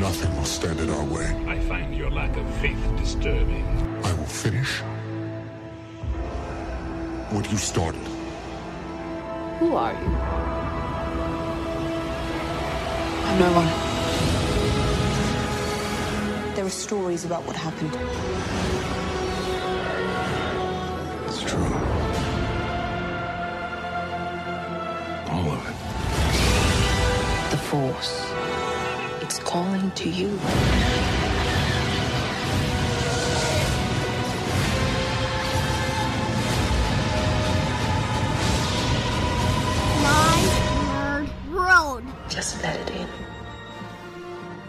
Nothing will stand in our way. I find your lack of faith disturbing. I will finish what you started. Who are you? I'm no one. There are stories about what happened. It's true. All of it. The Force. It's calling to you. My Nerd Road. Just let it in.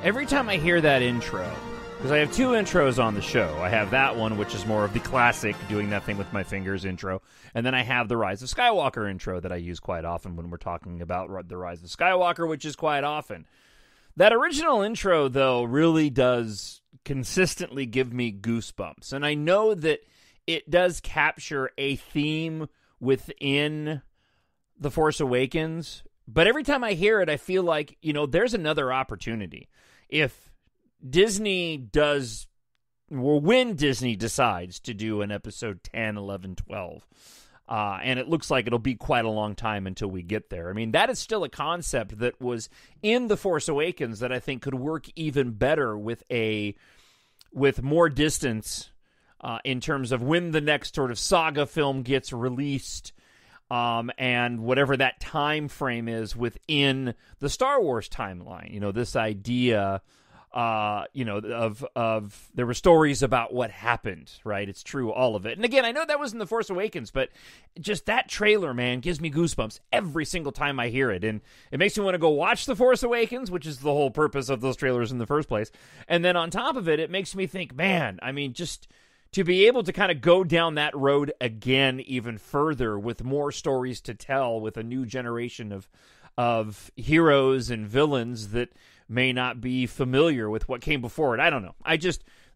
Every time I hear that intro, because I have two intros on the show. I have that one, which is more of the classic doing that thing with my fingers intro. And then I have the Rise of Skywalker intro that I use quite often when we're talking about the Rise of Skywalker, which is quite often. That original intro, though, really does consistently give me goosebumps. And I know that it does capture a theme within The Force Awakens. But every time I hear it, I feel like, there's another opportunity. If Disney does, or when Disney decides to do an episode 10, 11, 12, and it looks like it'll be quite a long time until we get there. I mean, that is still a concept that was in The Force Awakens that I think could work even better with more distance in terms of when the next sort of saga film gets released, and whatever that time frame is within the Star Wars timeline. This idea of there were stories about what happened, right? It's true, all of it. And again, I know that was in The Force Awakens, but just that trailer, man, gives me goosebumps every single time I hear it. And it makes me want to go watch The Force Awakens, which is the whole purpose of those trailers in the first place. And then on top of it, it makes me think, man, I mean, just to be able to kind of go down that road again even further with more stories to tell with a new generation of heroes and villains that may not be familiar with what came before it. I don't know.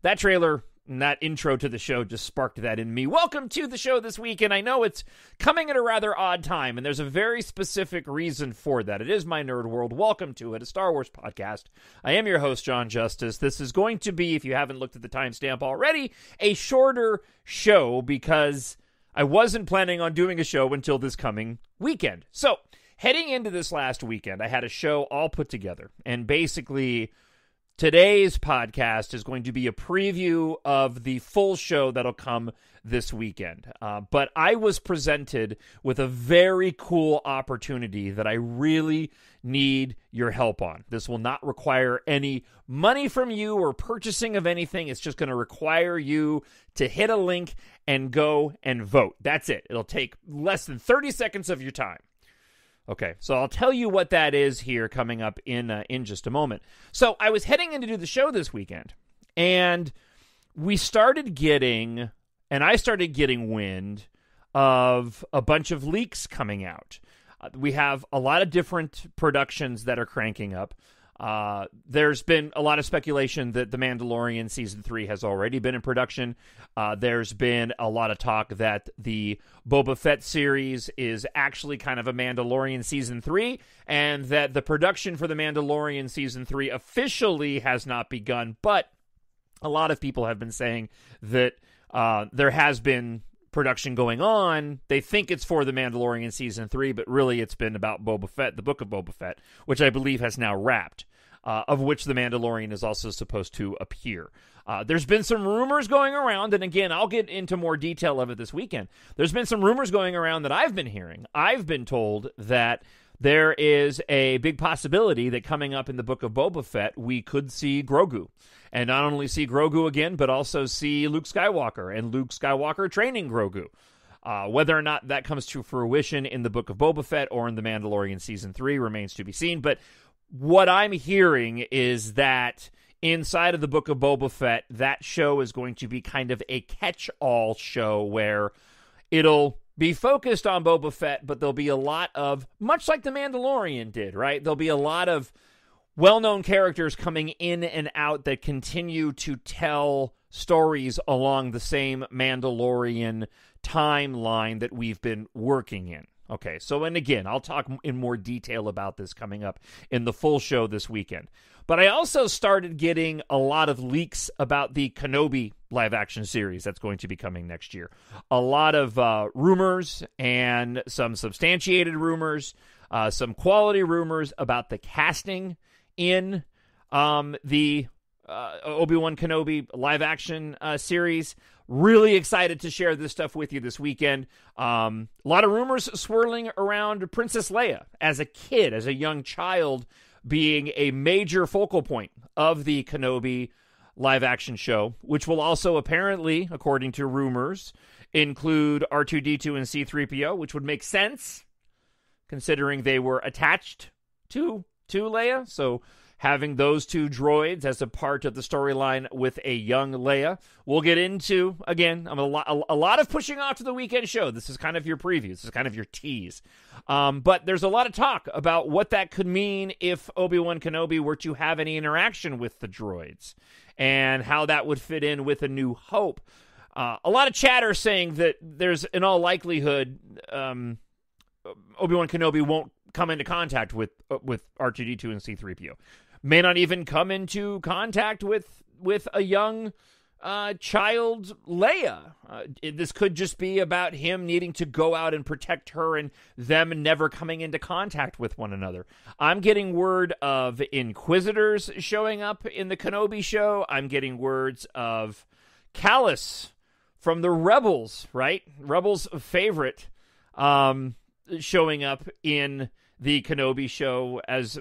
That trailer and that intro to the show just sparked that in me. Welcome to the show this week, and I know it's coming at a rather odd time, and there's a very specific reason for that. It is my Nerd World. Welcome to it, a Star Wars podcast. I am your host, Jon Justice. This is going to be, if you haven't looked at the timestamp already, a shorter show because I wasn't planning on doing a show until this coming weekend. So, heading into this last weekend, I had a show all put together, and basically today's podcast is going to be a preview of the full show that'll come this weekend. But I was presented with a very cool opportunity that I really need your help on. This will not require any money from you or purchasing of anything. It's just going to require you to hit a link and go and vote. That's it. It'll take less than 30 seconds of your time. Okay, so I'll tell you what that is here coming up in just a moment. So I was heading in to do the show this weekend, and I started getting wind of a bunch of leaks coming out. We have a lot of different productions that are cranking up. There's been a lot of speculation that The Mandalorian Season 3 has already been in production. There's been a lot of talk that the Boba Fett series is actually kind of a Mandalorian Season 3, and that the production for The Mandalorian Season 3 officially has not begun, but a lot of people have been saying that there has been production going on. They think it's for The Mandalorian Season 3, but really it's been about Boba Fett, the Book of Boba Fett, which I believe has now wrapped, of which The Mandalorian is also supposed to appear. There's been some rumors going around, and again, I'll get into more detail of it this weekend. There's been some rumors going around that I've been hearing. I've been told that there is a big possibility that coming up in the Book of Boba Fett, we could see Grogu. And not only see Grogu again, but also see Luke Skywalker and Luke Skywalker training Grogu. Whether or not that comes to fruition in the Book of Boba Fett or in The Mandalorian Season 3 remains to be seen. But what I'm hearing is that inside of the Book of Boba Fett, that show is going to be kind of a catch-all show where it'll be focused on Boba Fett, but there'll be a lot of, much like The Mandalorian did, right? There'll be a lot of well-known characters coming in and out that continue to tell stories along the same Mandalorian timeline that we've been working in. Okay, so, and again, I'll talk in more detail about this coming up in the full show this weekend. But I also started getting a lot of leaks about the Kenobi live-action series that's going to be coming next year. A lot of rumors and some substantiated rumors, some quality rumors about the casting in the Obi-Wan Kenobi live-action series. Really excited to share this stuff with you this weekend. A lot of rumors swirling around Princess Leia as a kid, as a young child, being a major focal point of the Kenobi live-action show, which will also apparently, according to rumors, include R2-D2 and C-3PO, which would make sense, considering they were attached to Leia. So having those two droids as a part of the storyline with a young Leia. We'll get into, again, a lot of pushing off to the weekend show. This is kind of your preview. This is kind of your tease. But there's a lot of talk about what that could mean if Obi-Wan Kenobi were to have any interaction with the droids and how that would fit in with A New Hope. A lot of chatter saying that there's, in all likelihood, Obi-Wan Kenobi won't come into contact with R2-D2 and C-3PO. May not even come into contact with a young child Leia. This could just be about him needing to go out and protect her and them never coming into contact with one another. I'm getting word of Inquisitors showing up in the Kenobi show. I'm getting words of Kallus from the Rebels, right? Rebels' favorite, showing up in the Kenobi show as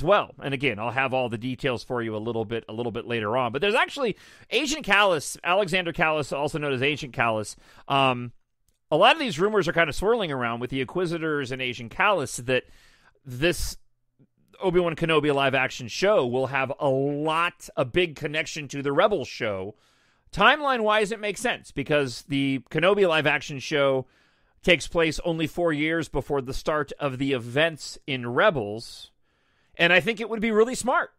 well. And again, I'll have all the details for you a little bit later on. But there's actually Agent Kallus, Alexander Kallus, also known as Agent Kallus. A lot of these rumors are kind of swirling around with the Inquisitors and Agent Kallus that this Obi-Wan Kenobi live-action show will have a big connection to the Rebels show. Timeline-wise, it makes sense because the Kenobi live-action show takes place only 4 years before the start of the events in Rebels, and I think it would be really smart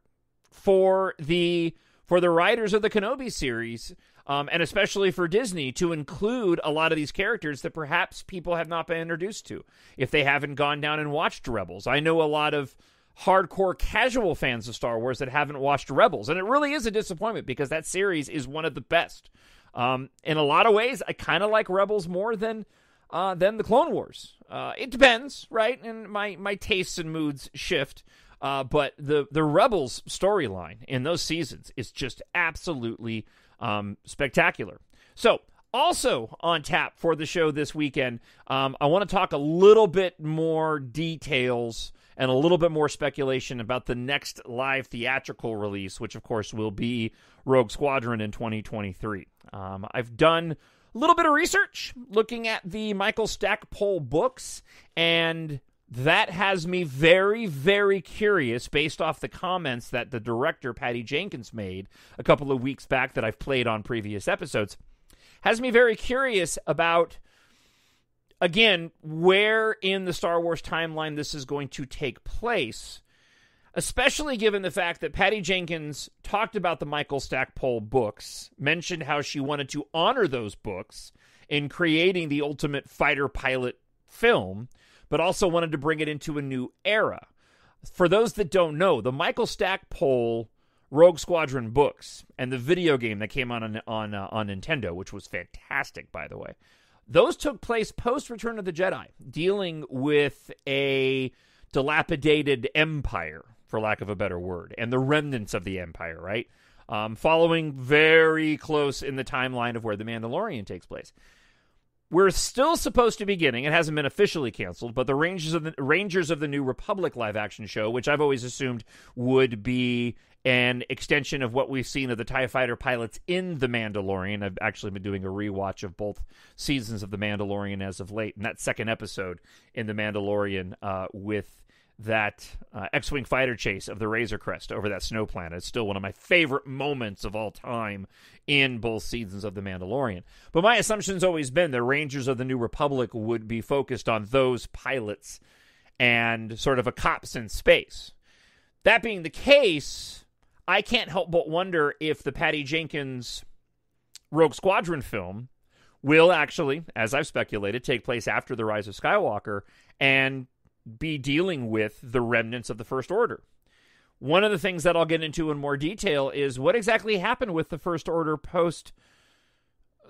for the writers of the Kenobi series, and especially for Disney, to include a lot of these characters that perhaps people have not been introduced to if they haven't gone down and watched Rebels. I know a lot of hardcore casual fans of Star Wars that haven't watched Rebels, and it really is a disappointment because that series is one of the best. In a lot of ways, I kind of like Rebels more than the Clone Wars. It depends, right? And my tastes and moods shift. But the Rebels storyline in those seasons is just absolutely spectacular. So, also on tap for the show this weekend, I want to talk a little bit more details and a little bit more speculation about the next live theatrical release, which of course will be Rogue Squadron in 2023. I've done a little bit of research looking at the Michael Stackpole books, and that has me very, very curious based off the comments that the director, Patty Jenkins, made a couple of weeks back that I've played on previous episodes. Has me very curious about, again, where in the Star Wars timeline this is going to take place, especially given the fact that Patty Jenkins talked about the Michael Stackpole books, mentioned how she wanted to honor those books in creating the Ultimate Fighter Pilot film, but also wanted to bring it into a new era. For those that don't know, the Michael Stackpole Rogue Squadron books and the video game that came on Nintendo, which was fantastic, by the way, those took place post Return of the Jedi, dealing with a dilapidated empire, for lack of a better word, and the remnants of the empire, right? Following very close in the timeline of where The Mandalorian takes place. We're still supposed to be getting, it hasn't been officially canceled, but the Rangers of the New Republic live-action show, which I've always assumed would be an extension of what we've seen of the TIE Fighter pilots in The Mandalorian. I've actually been doing a rewatch of both seasons of The Mandalorian as of late, and that second episode in The Mandalorian with that X-Wing fighter chase of the Razor Crest over that snow planet is still one of my favorite moments of all time in both seasons of The Mandalorian. But my assumption's always been the Rangers of the New Republic would be focused on those pilots and sort of a cops in space. That being the case, I can't help but wonder if the Patty Jenkins Rogue Squadron film will actually, as I've speculated, take place after the Rise of Skywalker and be dealing with the remnants of the First Order. One of the things that I'll get into in more detail is what exactly happened with the First Order post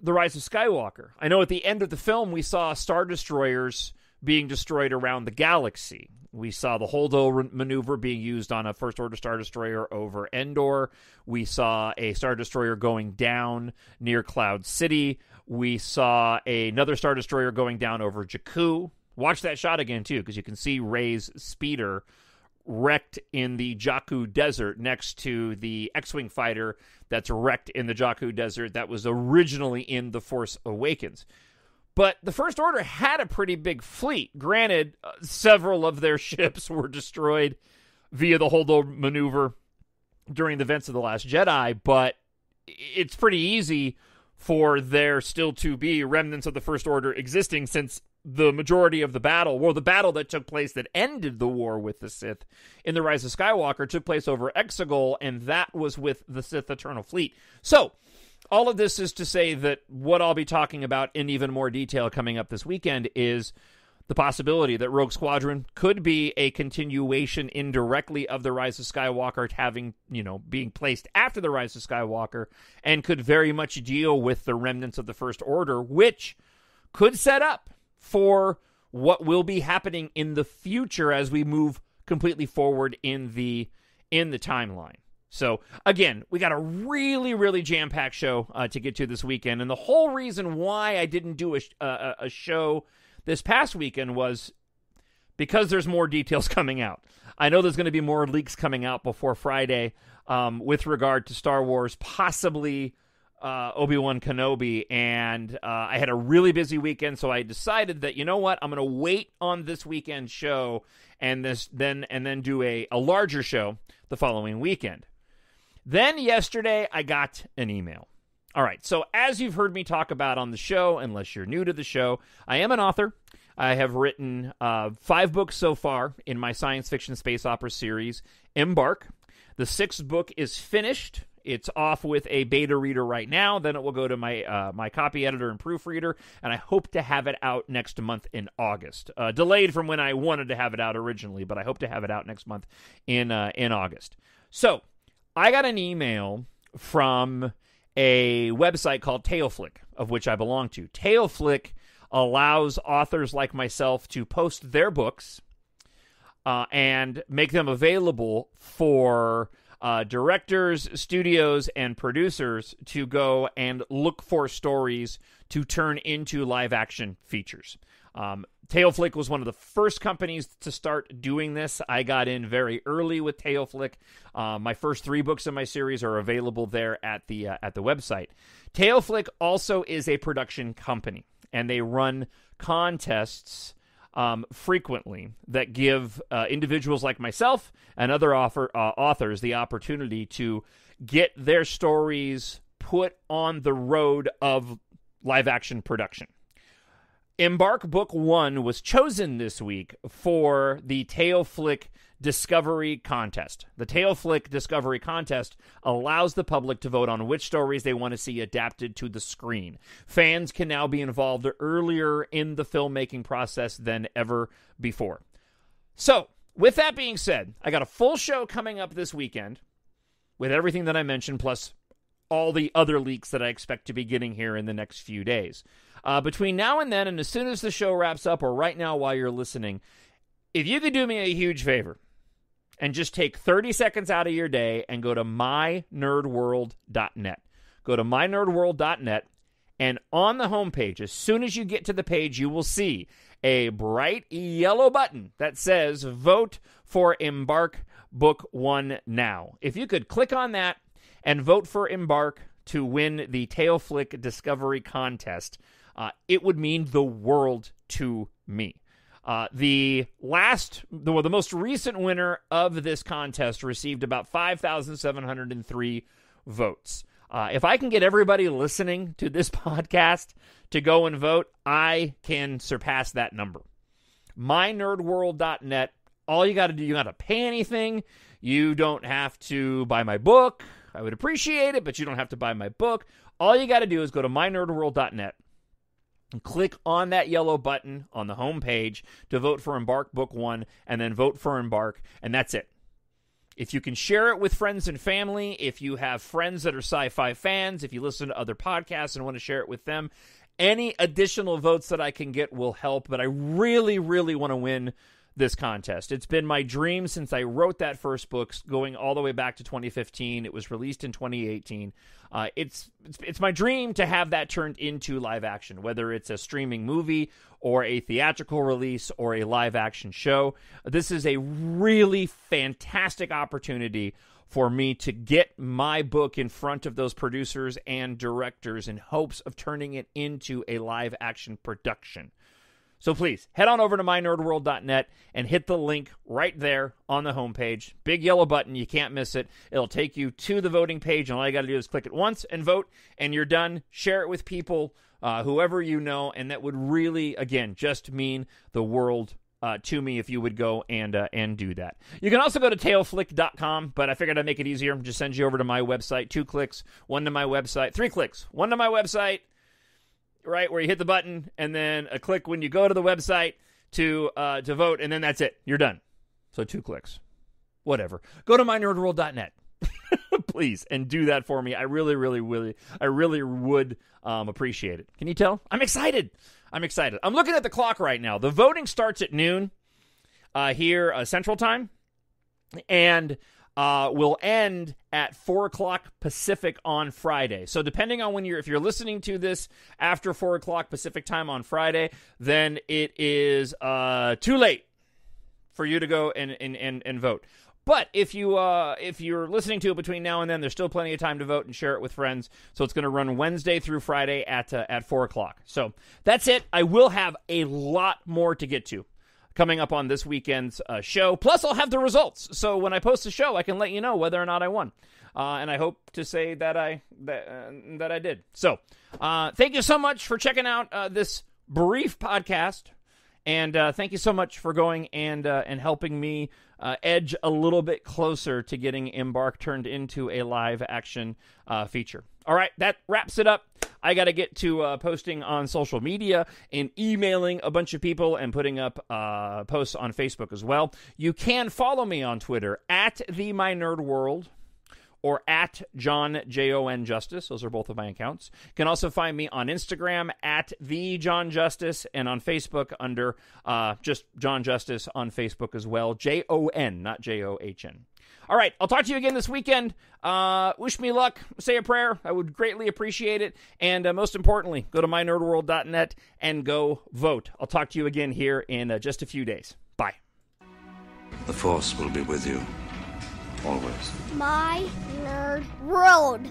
the Rise of Skywalker. I know at the end of the film, we saw Star Destroyers being destroyed around the galaxy. We saw the Holdo maneuver being used on a First Order Star Destroyer over Endor. We saw a Star Destroyer going down near Cloud City. We saw another Star Destroyer going down over Jakku. Watch that shot again, too, because you can see Rey's speeder wrecked in the Jakku Desert next to the X-Wing fighter that's wrecked in the Jakku Desert that was originally in The Force Awakens. But the First Order had a pretty big fleet. Granted, several of their ships were destroyed via the Holdo maneuver during the events of The Last Jedi, but it's pretty easy for there still to be remnants of the First Order existing, since the majority of the battle, well, the battle that took place that ended the war with the Sith in The Rise of Skywalker took place over Exegol, and that was with the Sith Eternal Fleet. So, all of this is to say that what I'll be talking about in even more detail coming up this weekend is the possibility that Rogue Squadron could be a continuation indirectly of the Rise of Skywalker, having, being placed after the Rise of Skywalker, and could very much deal with the remnants of the First Order, which could set up for what will be happening in the future as we move completely forward in the timeline. So, again, we got a really, really jam-packed show to get to this weekend. And the whole reason why I didn't do a show this past weekend was because there's more details coming out. I know there's going to be more leaks coming out before Friday with regard to Star Wars, possibly Obi-Wan Kenobi. And I had a really busy weekend, so I decided that, you know what, I'm going to wait on this weekend show and then do a larger show the following weekend. Then yesterday, I got an email. All right, so as you've heard me talk about on the show, unless you're new to the show, I am an author. I have written 5 books so far in my science fiction space opera series, EMBARK. The 6th book is finished. It's off with a beta reader right now. Then it will go to my copy editor and proofreader, and I hope to have it out next month in August. Delayed from when I wanted to have it out originally, but I hope to have it out next month in August. So, I got an email from a website called Tailflick, of which I belong to. Tailflick allows authors like myself to post their books and make them available for directors, studios, and producers to go and look for stories to turn into live-action features. Tailflick was one of the first companies to start doing this. I got in very early with Tailflick. My first 3 books in my series are available there at the website. Tailflick also is a production company, and they run contests frequently that give individuals like myself and other authors the opportunity to get their stories put on the road of live-action production. EMBARK Book 1 was chosen this week for the Tailflick Discovery Contest. The Tailflick Discovery Contest allows the public to vote on which stories they want to see adapted to the screen. Fans can now be involved earlier in the filmmaking process than ever before. So, with that being said, I got a full show coming up this weekend with everything that I mentioned, plus all the other leaks that I expect to be getting here in the next few days. Between now and then, and as soon as the show wraps up, or right now while you're listening, if you could do me a huge favor and just take 30 seconds out of your day and go to mynerdworld.net. Go to mynerdworld.net, and on the homepage, as soon as you get to the page, you will see a bright yellow button that says Vote for EMBARK Book 1 now. If you could click on that and vote for EMBARK to win the Tailflick Discovery Contest, it would mean the world to me. The most recent winner of this contest received about 5,703 votes. If I can get everybody listening to this podcast to go and vote, I can surpass that number. mynerdworld.net. All you got to do, you got to pay anything. You don't have to buy my book. I would appreciate it, but you don't have to buy my book. All you got to do is go to mynerdworld.net. Click on that yellow button on the home page to vote for Embark Book 1, and then vote for Embark, and that's it. If you can share it with friends and family, if you have friends that are sci-fi fans, if you listen to other podcasts and want to share it with them, any additional votes that I can get will help, but I really, really want to win this contest. It's been my dream since I wrote that first book, going all the way back to 2015. It was released in 2018. It's my dream to have that turned into live action, whether it's a streaming movie or a theatrical release or a live action show. This is a really fantastic opportunity for me to get my book in front of those producers and directors in hopes of turning it into a live action production. So please, head on over to mynerdworld.net and hit the link right there on the homepage. Big yellow button, you can't miss it. It'll take you to the voting page, and all you got to do is click it once and vote, and you're done. Share it with people, whoever you know, and that would really, again, just mean the world to me if you would go and do that. You can also go to tailflick.com, but I figured I'd make it easier. Just send you over to my website. 2 clicks, 1 to my website. 3 clicks, 1 to my website. Right, where you hit the button, and then a click when you go to the website to vote, and then that's it. You're done. So 2 clicks. Whatever. Go to mynerdworld.net, please, and do that for me. I really would appreciate it. Can you tell? I'm excited. I'm looking at the clock right now. The voting starts at noon here Central Time, and will end at 4 o'clock Pacific on Friday. So depending on if you're listening to this after 4 o'clock Pacific time on Friday, then it is too late for you to go and vote. But if you're listening to it between now and then, there's still plenty of time to vote and share it with friends. So it's going to run Wednesday through Friday at 4 o'clock. So that's it. I will have a lot more to get to coming up on this weekend's show. Plus, I'll have the results. So when I post the show, I can let you know whether or not I won. And I hope to say that I did. So thank you so much for checking out this brief podcast. And thank you so much for going and helping me edge a little bit closer to getting Embark turned into a live action feature. All right, that wraps it up. I got to get to posting on social media and emailing a bunch of people and putting up posts on Facebook as well. You can follow me on Twitter at @TheMyNerdWorld or at Jon, Jon Justice. Those are both of my accounts. You can also find me on Instagram at @Jon Justice and on Facebook under just Jon Justice on Facebook as well. Jon, not John. All right, I'll talk to you again this weekend. Wish me luck. Say a prayer. I would greatly appreciate it. And most importantly, go to mynerdworld.net and go vote. I'll talk to you again here in just a few days. Bye. The Force will be with you, always. My Nerd World.